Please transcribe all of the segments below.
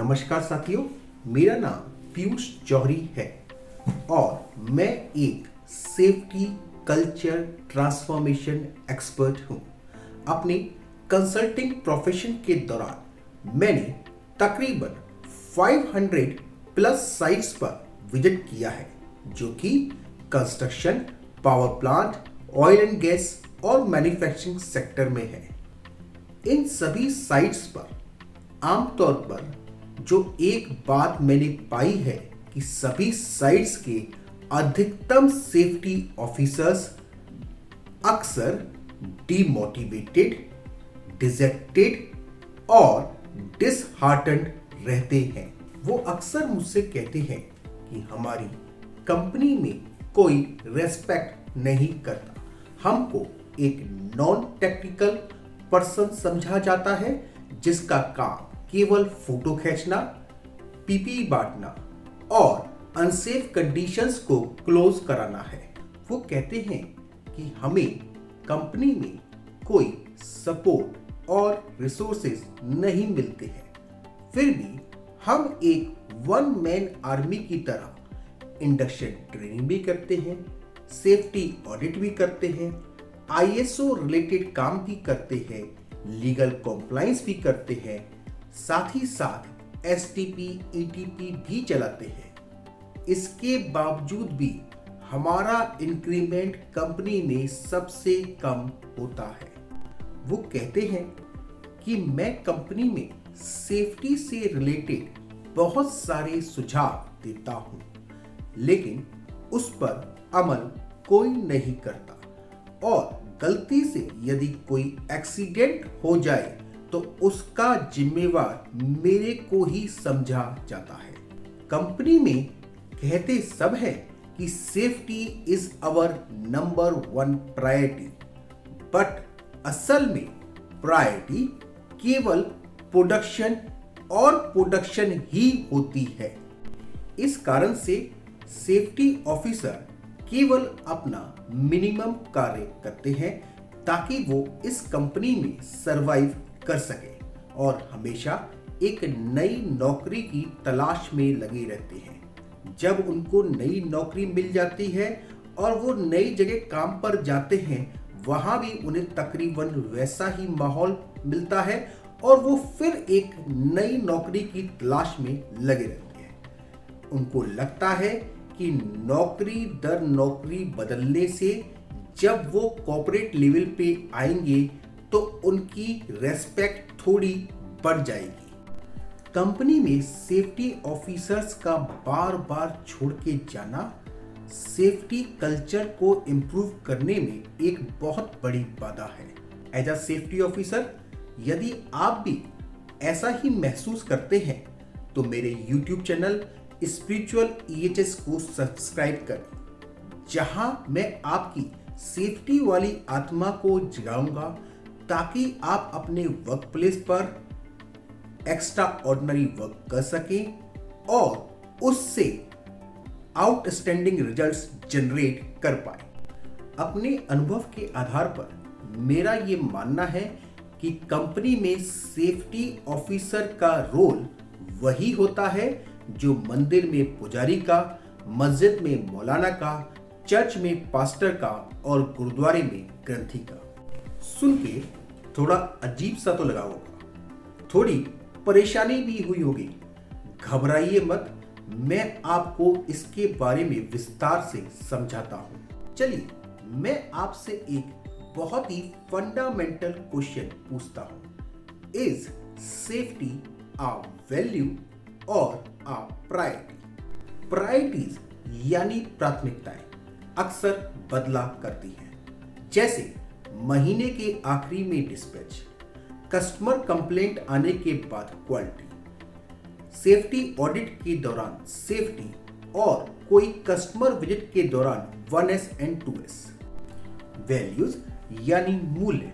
नमस्कार साथियों, मेरा नाम पीयूष जौहरी है और मैं एक सेफ्टी कल्चर ट्रांसफॉर्मेशन एक्सपर्ट हूं। अपनी कंसल्टिंग प्रोफेशन के दौरान मैंने तकरीबन 500 प्लस साइट्स पर विजिट किया है, जो कि construction, power plant, oil and gas और मैन्युफैक्चरिंग सेक्टर में है। इन सभी साइट्स पर आमतौर पर जो एक बात मैंने पाई है कि सभी साइट्स के अधिकतम सेफ्टी ऑफिसर्स अक्सर डिमोटिवेटेड, डिजेक्टेड और डिसहार्टन्ड रहते हैं। वो अक्सर मुझसे कहते हैं कि हमारी कंपनी में कोई रेस्पेक्ट नहीं करता, हमको एक नॉन टेक्निकल पर्सन समझा जाता है जिसका काम केवल फोटो खींचना, पीपीई बांटना और अनसेफ कंडीशंस को क्लोज कराना है। वो कहते हैं कि हमें कंपनी में कोई सपोर्ट और रिसोर्सेज नहीं मिलते हैं, फिर भी हम एक वन मैन आर्मी की तरह इंडक्शन ट्रेनिंग भी करते हैं, सेफ्टी ऑडिट भी करते हैं, आईएसओ रिलेटेड काम भी करते हैं, लीगल कॉम्प्लायंस भी करते हैं, साथ ही साथ एसटीपी ईटीपी भी चलाते हैं। इसके बावजूद भी हमारा इंक्रीमेंट कंपनी में सबसे कम होता है। वो कहते हैं कि मैं कंपनी में सेफ्टी से रिलेटेड बहुत सारे सुझाव देता हूं, लेकिन उस पर अमल कोई नहीं करता और गलती से यदि कोई एक्सीडेंट हो जाए तो उसका जिम्मेवार मेरे को ही समझा जाता है। कंपनी में कहते सब है कि safety is our number 1 priority, but असल में प्रायोरिटी केवल प्रोडक्शन और प्रोडक्शन ही होती है। इस कारण से सेफ्टी ऑफिसर केवल अपना मिनिमम कार्य करते हैं ताकि वो इस कंपनी में सरवाइव कर सके और हमेशा एक नई नौकरी की तलाश में लगे रहते हैं। जब उनको नई नौकरी मिल जाती है और वो नई जगह काम पर जाते हैं, वहां भी उन्हें तकरीबन वैसा ही माहौल मिलता है और वो फिर एक नई नौकरी की तलाश में लगे रहते हैं। उनको लगता है कि नौकरी दर नौकरी बदलने से जब वो कॉर्पोरेट लेवल पे आएंगे तो उनकी रेस्पेक्ट थोड़ी बढ़ जाएगी। कंपनी में सेफ्टी ऑफिसर्स का बार बार छोड़ के जाना सेफ्टी कल्चर को इम्प्रूव करने में एक बहुत बड़ी बाधा है। एज अ सेफ्टी ऑफिसर यदि आप भी ऐसा ही महसूस करते हैं तो मेरे YouTube चैनल स्पिरिचुअल EHS को सब्सक्राइब करें, जहां मैं आपकी सेफ्टी वाली आत्मा को जगाऊंगा ताकि आप अपने वर्क प्लेस पर एक्स्ट्रा ऑर्डिनरी वर्क कर सकें और उससे आउटस्टैंडिंग रिजल्ट्स जनरेट कर पाए। अपने अनुभव के आधार पर मेरा ये मानना है कि कंपनी में सेफ्टी ऑफिसर का रोल वही होता है जो मंदिर में पुजारी का, मस्जिद में मौलाना का, चर्च में पास्टर का और गुरुद्वारे में ग्रंथी का। सुन के थोड़ा अजीब सा तो लगा होगा, थोड़ी परेशानी भी हुई होगी। घबराइए मत, मैं आपको इसके बारे में विस्तार से समझाता हूं। चलिए मैं आपसे एक बहुत ही फंडामेंटल क्वेश्चन पूछता हूं। इज सेफ्टी अ वैल्यू और अ प्रायोरिटी? प्रायोरिटीज यानी प्राथमिकताएं अक्सर बदला करती हैं, जैसे महीने के आखिरी में डिस्पैच, कस्टमर कंप्लेंट आने के बाद क्वालिटी, सेफ्टी ऑडिट के दौरान सेफ्टी और कोई कस्टमर विजिट के दौरान 1S एंड 2S। वैल्यूज यानी मूल्य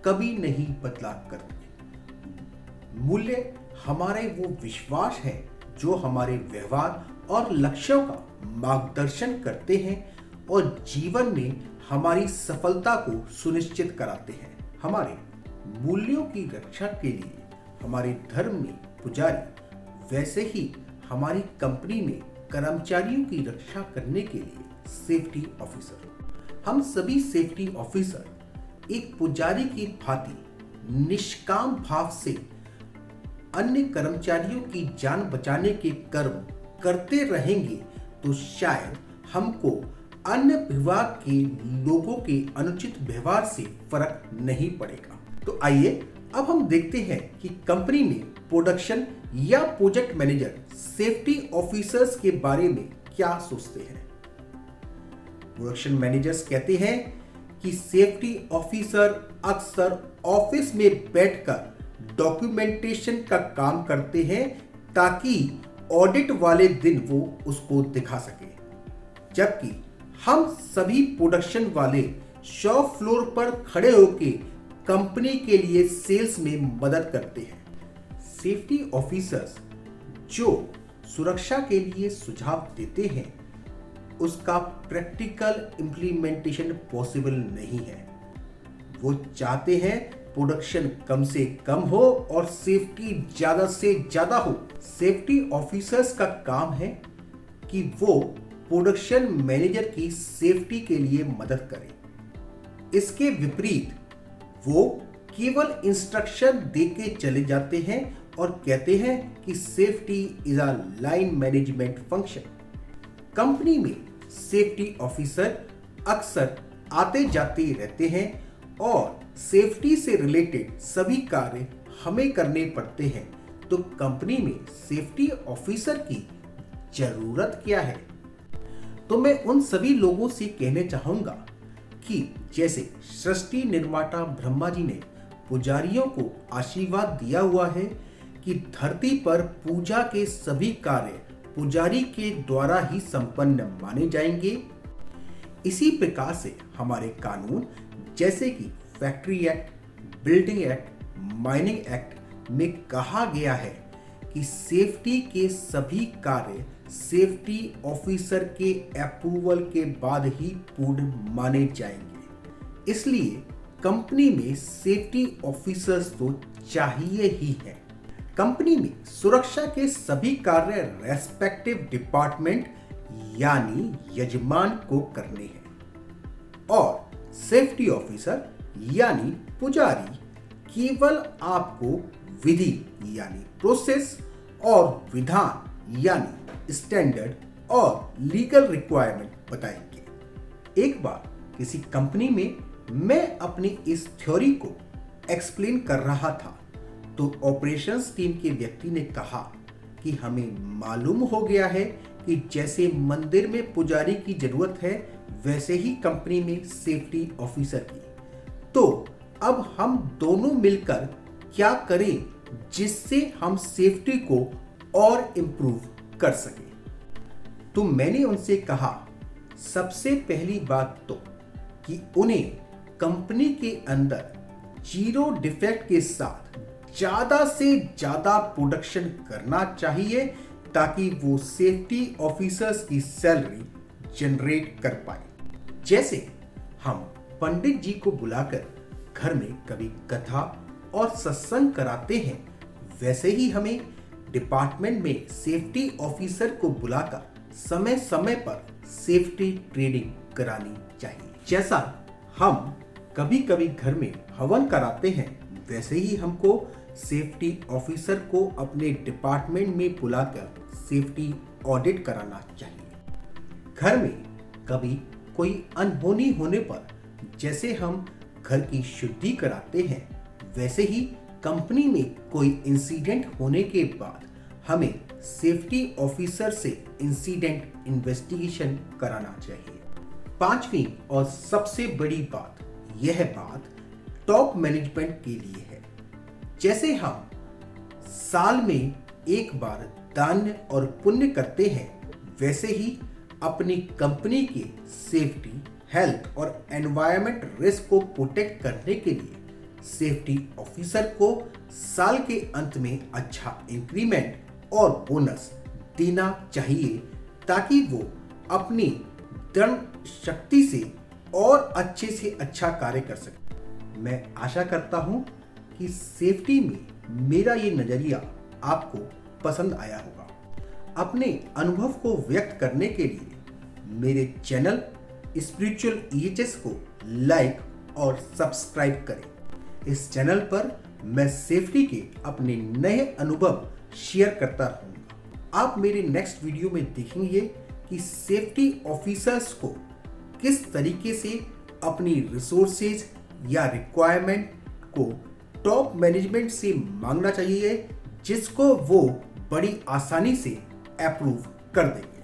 कभी नहीं बदला करते। मूल्य हमारे वो विश्वास है जो हमारे व्यवहार और लक्ष्यों का मार्गदर्शन करते हैं और जीवन में हमारी सफलता को सुनिश्चित कराते हैं। हमारे मूल्यों की रक्षा के लिए हमारे धर्म में पुजारी वैसे ही हमारी कंपनी में कर्मचारियों की रक्षा करने के लिए सेफ्टी ऑफिसर। हम सभी सेफ्टी ऑफिसर एक पुजारी की भांति निष्काम भाव से अन्य कर्मचारियों की जान बचाने के कर्म करते रहेंगे तो शायद हमको अन्य विभाग के लोगों के अनुचित व्यवहार से फर्क नहीं पड़ेगा। तो आइए अब हम देखते हैं कि कंपनी में प्रोडक्शन या प्रोजेक्ट मैनेजर सेफ्टी ऑफिसर्स के बारे में क्या सोचते हैं। प्रोडक्शन मैनेजर्स कहते हैं कि सेफ्टी ऑफिसर अक्सर ऑफिस में बैठकर डॉक्यूमेंटेशन का काम करते हैं ताकि ऑडिट वाले दिन वो उसको दिखा सके, जबकि हम सभी प्रोडक्शन वाले शॉप फ्लोर पर खड़े होकर कंपनी के लिए सेल्स में मदद करते हैं। सेफ्टी ऑफिसर्स जो सुरक्षा के लिए सुझाव देते हैं उसका प्रैक्टिकल इम्प्लीमेंटेशन पॉसिबल नहीं है। वो चाहते हैं प्रोडक्शन कम से कम हो और सेफ्टी ज्यादा से ज्यादा हो। सेफ्टी ऑफिसर्स का काम है कि वो प्रोडक्शन मैनेजर की सेफ्टी के लिए मदद करें। इसके विपरीत वो केवल इंस्ट्रक्शन देके चले जाते हैं और कहते हैं कि safety is a line management function. Company में सेफ्टी ऑफिसर अक्सर आते जाते रहते हैं और सेफ्टी से रिलेटेड सभी कार्य हमें करने पड़ते हैं, तो कंपनी में सेफ्टी ऑफिसर की जरूरत क्या है। तो मैं उन सभी लोगों से कहने चाहूंगा कि जैसे सृष्टि निर्माता ब्रह्मा जी ने पुजारियों को आशीर्वाद दिया हुआ है कि धरती पर पूजा के सभी कार्य पुजारी के द्वारा ही संपन्न माने जाएंगे, इसी प्रकार से हमारे कानून जैसे कि factory act, building act, mining act में कहा गया है कि सेफ्टी के सभी कार्य सेफ्टी ऑफिसर के अप्रूवल के बाद ही पूर्ण माने जाएंगे। इसलिए कंपनी में सेफ्टी ऑफिसर्स तो चाहिए ही है। कंपनी में सुरक्षा के सभी कार्य रेस्पेक्टिव डिपार्टमेंट यानी यजमान को करने हैं और सेफ्टी ऑफिसर यानी पुजारी केवल आपको विधि यानी प्रोसेस और विधान यानी स्टैंडर्ड और लीगल रिक्वायरमेंट बताएंगे। एक बार किसी कंपनी में मैं अपनी इस थ्योरी को एक्सप्लेन कर रहा था तो ऑपरेशंस टीम के व्यक्ति ने कहा कि हमें मालूम हो गया है कि जैसे मंदिर में पुजारी की जरूरत है वैसे ही कंपनी में सेफ्टी ऑफिसर की। तो अब हम दोनों मिलकर क्या करें जिससे हम सेफ्टी को और इम्प्रूव कर सके। तो मैंने उनसे कहा सबसे पहली बात तो कि उन्हें कंपनी के अंदर जीरो डिफेक्ट के साथ ज्यादा से ज्यादा प्रोडक्शन करना चाहिए ताकि वो सेफ्टी ऑफिसर्स की सैलरी जनरेट कर पाए। जैसे हम पंडित जी को बुलाकर घर में कभी कथा और सत्संग कराते हैं, वैसे ही हमें डिपार्टमेंट में सेफ्टी ऑफिसर को बुलाकर समय समय पर सेफ्टी ट्रेनिंग करानी चाहिए। जैसा हम कभी कभी घर में हवन कराते हैं वैसे ही हमको सेफ्टी ऑफिसर को अपने डिपार्टमेंट में बुलाकर सेफ्टी ऑडिट कराना चाहिए। घर में कभी कोई अनहोनी होने पर जैसे हम घर की शुद्धि कराते हैं वैसे ही कंपनी में कोई इंसिडेंट होने के बाद हमें सेफ्टी ऑफिसर से इंसिडेंट इन्वेस्टिगेशन कराना चाहिए। पांचवी और सबसे बड़ी बात, यह बात टॉप मैनेजमेंट के लिए है। जैसे हम साल में एक बार दान और पुण्य करते हैं वैसे ही अपनी कंपनी के सेफ्टी, हेल्थ और एनवायरनमेंट रिस्क को प्रोटेक्ट करने के लिए सेफ्टी ऑफिसर को साल के अंत में अच्छा इंक्रीमेंट और बोनस देना चाहिए ताकि वो अपनी दृढ़ शक्ति से और अच्छे से अच्छा कार्य कर सके। मैं आशा करता हूं कि सेफ्टी में मेरा ये नजरिया आपको पसंद आया होगा। अपने अनुभव को व्यक्त करने के लिए मेरे चैनल स्पिरिचुअल ईएचएस को लाइक और सब्सक्राइब करें। इस चैनल पर मैं सेफ्टी के अपने नए अनुभव शेयर करता रहूंगा। आप मेरे नेक्स्ट वीडियो में देखेंगे कि सेफ्टी ऑफिसर्स को किस तरीके से अपनी रिसोर्सेज या रिक्वायरमेंट को टॉप मैनेजमेंट से मांगना चाहिए, जिसको वो बड़ी आसानी से अप्रूव कर देंगे।